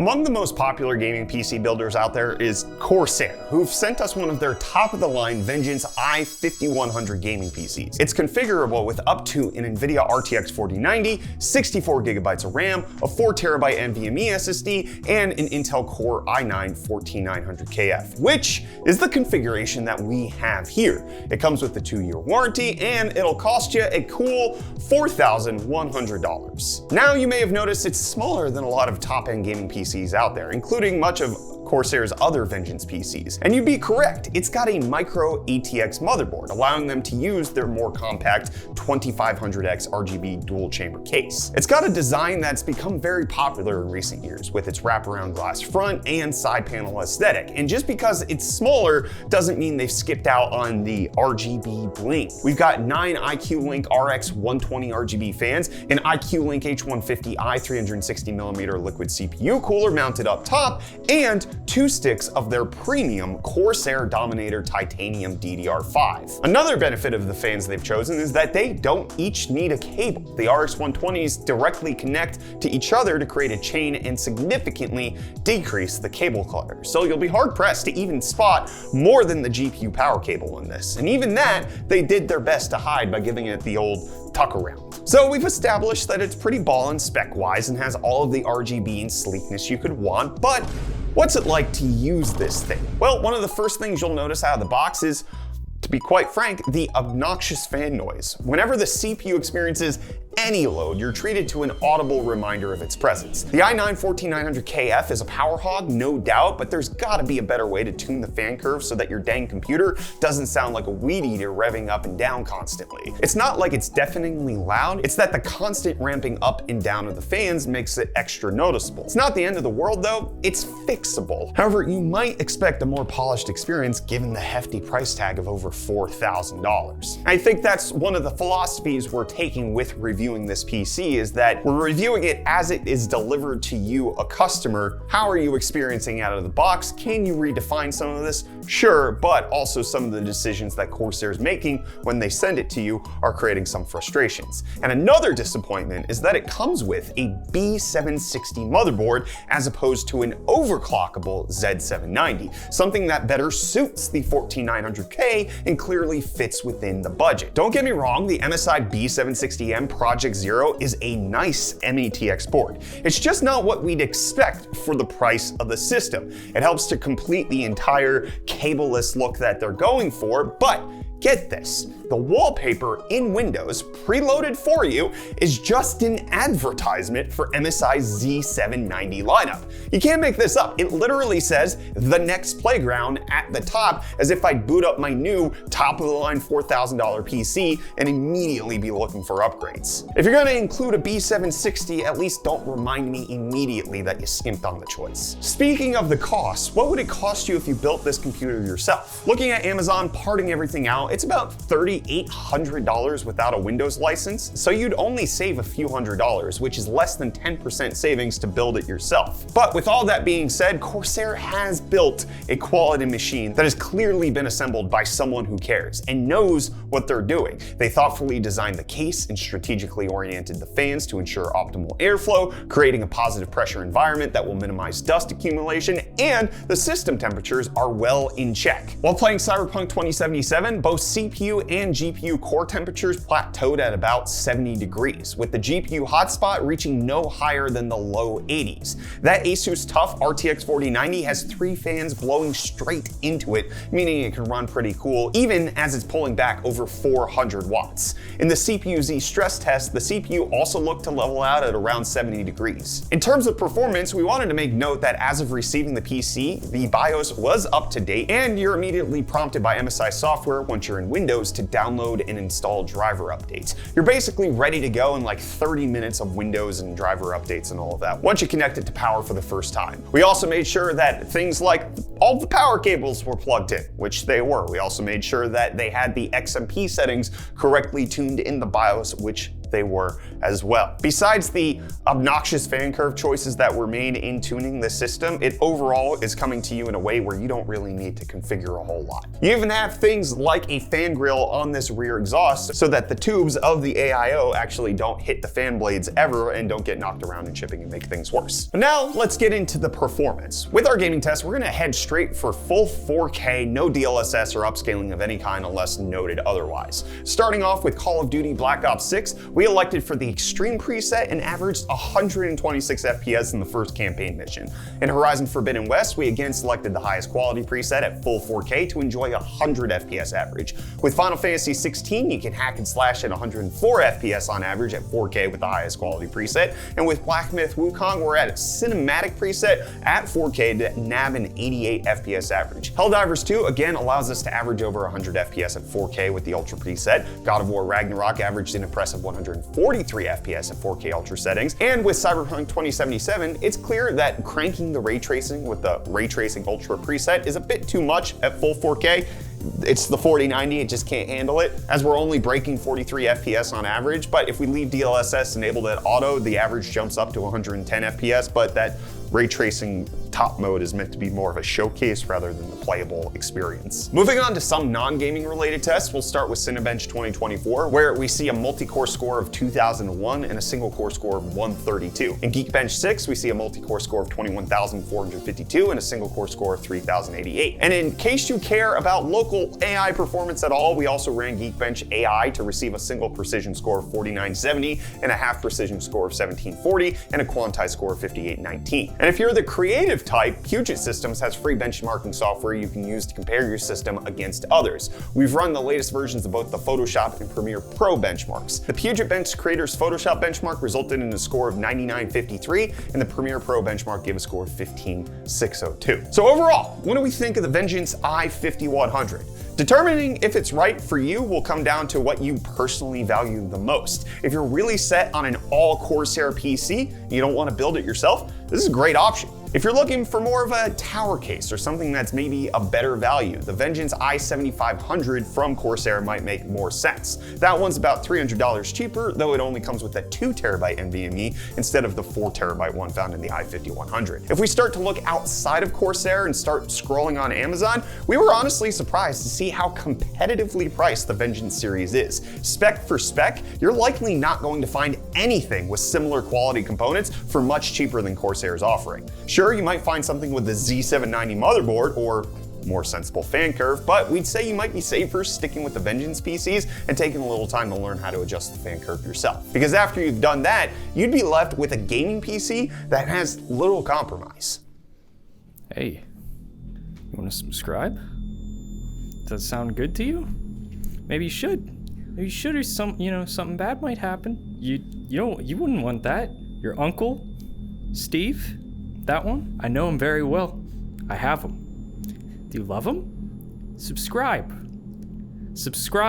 Among the most popular gaming PC builders out there is Corsair, who've sent us one of their top-of-the-line Vengeance i5100 gaming PCs. It's configurable with up to an NVIDIA RTX 4090, 64GB of RAM, a 4TB NVMe SSD, and an Intel Core i9-14900KF, which is the configuration that we have here. It comes with a 2-year warranty, and it'll cost you a cool $4,100. Now, you may have noticed it's smaller than a lot of top-end gaming PCs out there, including much of Corsair's other Vengeance PCs. And you'd be correct, it's got a micro ATX motherboard, allowing them to use their more compact 2500X RGB dual chamber case. It's got a design that's become very popular in recent years with its wraparound glass front and side panel aesthetic. And just because it's smaller doesn't mean they've skipped out on the RGB bling. We've got 9 iQLink RX 120 RGB fans, an iQLink H150i 360mm liquid CPU cooler mounted up top, and 2 sticks of their premium Corsair Dominator Titanium DDR5. Another benefit of the fans they've chosen is that they don't each need a cable. The RX 120s directly connect to each other to create a chain and significantly decrease the cable clutter. So you'll be hard pressed to even spot more than the GPU power cable in this. And even that, they did their best to hide by giving it the old tuck around. So we've established that it's pretty ballin' spec-wise and has all of the RGB and sleekness you could want, but what's it like to use this thing? Well, one of the first things you'll notice out of the box is, to be quite frank, the obnoxious fan noise. Whenever the CPU experiences any load, you're treated to an audible reminder of its presence. The i9-14900KF is a power hog, no doubt, but there's gotta be a better way to tune the fan curve so that your dang computer doesn't sound like a weed eater revving up and down constantly. It's not like it's deafeningly loud, it's that the constant ramping up and down of the fans makes it extra noticeable. It's not the end of the world though, it's fixable. However, you might expect a more polished experience given the hefty price tag of over $4,000. I think that's one of the philosophies we're taking with reviewing this PC, is that we're reviewing it as it is delivered to you, a customer. How are you experiencing out of the box? Can you redefine some of this? Sure, but also some of the decisions that Corsair is making when they send it to you are creating some frustrations. And another disappointment is that it comes with a B760 motherboard as opposed to an overclockable Z790, something that better suits the 14900K and clearly fits within the budget. Don't get me wrong, the MSI B760M Project Zero is a nice METX board. It's just not what we'd expect for the price of the system. It helps to complete the entire cableless look that they're going for, but get this, the wallpaper in Windows, preloaded for you, is just an advertisement for MSI's Z790 lineup. You can't make this up. It literally says the next playground at the top, as if I'd boot up my new top-of-the-line $4,000 PC and immediately be looking for upgrades. If you're gonna include a B760, at least don't remind me immediately that you skimped on the choice. Speaking of the cost, what would it cost you if you built this computer yourself? Looking at Amazon, parting everything out, it's about $3,800 without a Windows license, so you'd only save a few $100s, which is less than 10% savings to build it yourself. But with all that being said, Corsair has built a quality machine that has clearly been assembled by someone who cares and knows what they're doing. They thoughtfully designed the case and strategically oriented the fans to ensure optimal airflow, creating a positive pressure environment that will minimize dust accumulation, and the system temperatures are well in check. While playing Cyberpunk 2077, both CPU and GPU core temperatures plateaued at about 70 degrees, with the GPU hotspot reaching no higher than the low 80s. That Asus TUF RTX 4090 has 3 fans blowing straight into it, meaning it can run pretty cool even as it's pulling back over 400 watts. In the CPU-Z stress test, the CPU also looked to level out at around 70 degrees. In terms of performance, we wanted to make note that as of receiving the PC, the BIOS was up to date, and you're immediately prompted by MSI software once you're in Windows to download and install driver updates. You're basically ready to go in like 30 minutes of Windows and driver updates and all of that once you connect it to power for the first time. We also made sure that things like all the power cables were plugged in, which they were. We also made sure that they had the XMP settings correctly tuned in the BIOS, which they were as well. Besides the obnoxious fan curve choices that were made in tuning the system, it overall is coming to you in a way where you don't really need to configure a whole lot. You even have things like a fan grill on this rear exhaust so that the tubes of the AIO actually don't hit the fan blades ever and don't get knocked around in shipping and make things worse. But now let's get into the performance. With our gaming test, we're gonna head straight for full 4K, no DLSS or upscaling of any kind unless noted otherwise. Starting off with Call of Duty Black Ops 6, we elected for the Extreme preset and averaged 126 FPS in the first campaign mission. In Horizon Forbidden West, we again selected the highest quality preset at full 4K to enjoy 100 FPS average. With Final Fantasy 16, you can hack and slash at 104 FPS on average at 4K with the highest quality preset. And with Black Myth Wukong, we're at a cinematic preset at 4K to nab an 88 FPS average. Helldivers 2 again allows us to average over 100 FPS at 4K with the Ultra preset. God of War Ragnarok averaged an impressive 143 FPS at 4K Ultra settings. And with Cyberpunk 2077, it's clear that cranking the ray tracing with the Ray Tracing Ultra preset is a bit too much at full 4K. It's the 4090, it just can't handle it, as we're only breaking 43 FPS on average, but if we leave DLSS enabled at auto, the average jumps up to 110 FPS, but that ray tracing top mode is meant to be more of a showcase rather than the playable experience. Moving on to some non-gaming related tests, we'll start with Cinebench 2024, where we see a multi-core score of 2001 and a single core score of 132. In Geekbench 6, we see a multi-core score of 21,452 and a single core score of 3,088. And in case you care about local AI performance at all, we also ran Geekbench AI to receive a single precision score of 4970 and a half precision score of 1740 and a quantized score of 5819. And if you're the creative type, Puget Systems has free benchmarking software you can use to compare your system against others. We've run the latest versions of both the Photoshop and Premiere Pro benchmarks. The Puget Bench Creator's Photoshop benchmark resulted in a score of 9953, and the Premiere Pro benchmark gave a score of 15602. So overall, what do we think of the Vengeance i5100? Determining if it's right for you will come down to what you personally value the most. If you're really set on an all Corsair PC and you don't want to build it yourself, this is a great option. If you're looking for more of a tower case or something that's maybe a better value, the Vengeance i7500 from Corsair might make more sense. That one's about $300 cheaper, though it only comes with a 2TB NVMe instead of the 4TB one found in the i5100. If we start to look outside of Corsair and start scrolling on Amazon, we were honestly surprised to see how competitively priced the Vengeance series is. Spec for spec, you're likely not going to find anything with similar quality components for much cheaper than Corsair's offering. Sure, you might find something with the Z790 motherboard or more sensible fan curve, but we'd say you might be safer sticking with the Vengeance PCs and taking a little time to learn how to adjust the fan curve yourself. Because after you've done that, you'd be left with a gaming PC that has little compromise. Hey, you want to subscribe? Does that sound good to you? Maybe you should. Maybe you should, or something bad might happen. You wouldn't want that. Your uncle, Steve, that one, I know him very well. I have him. Do you love him? Subscribe. Subscribe.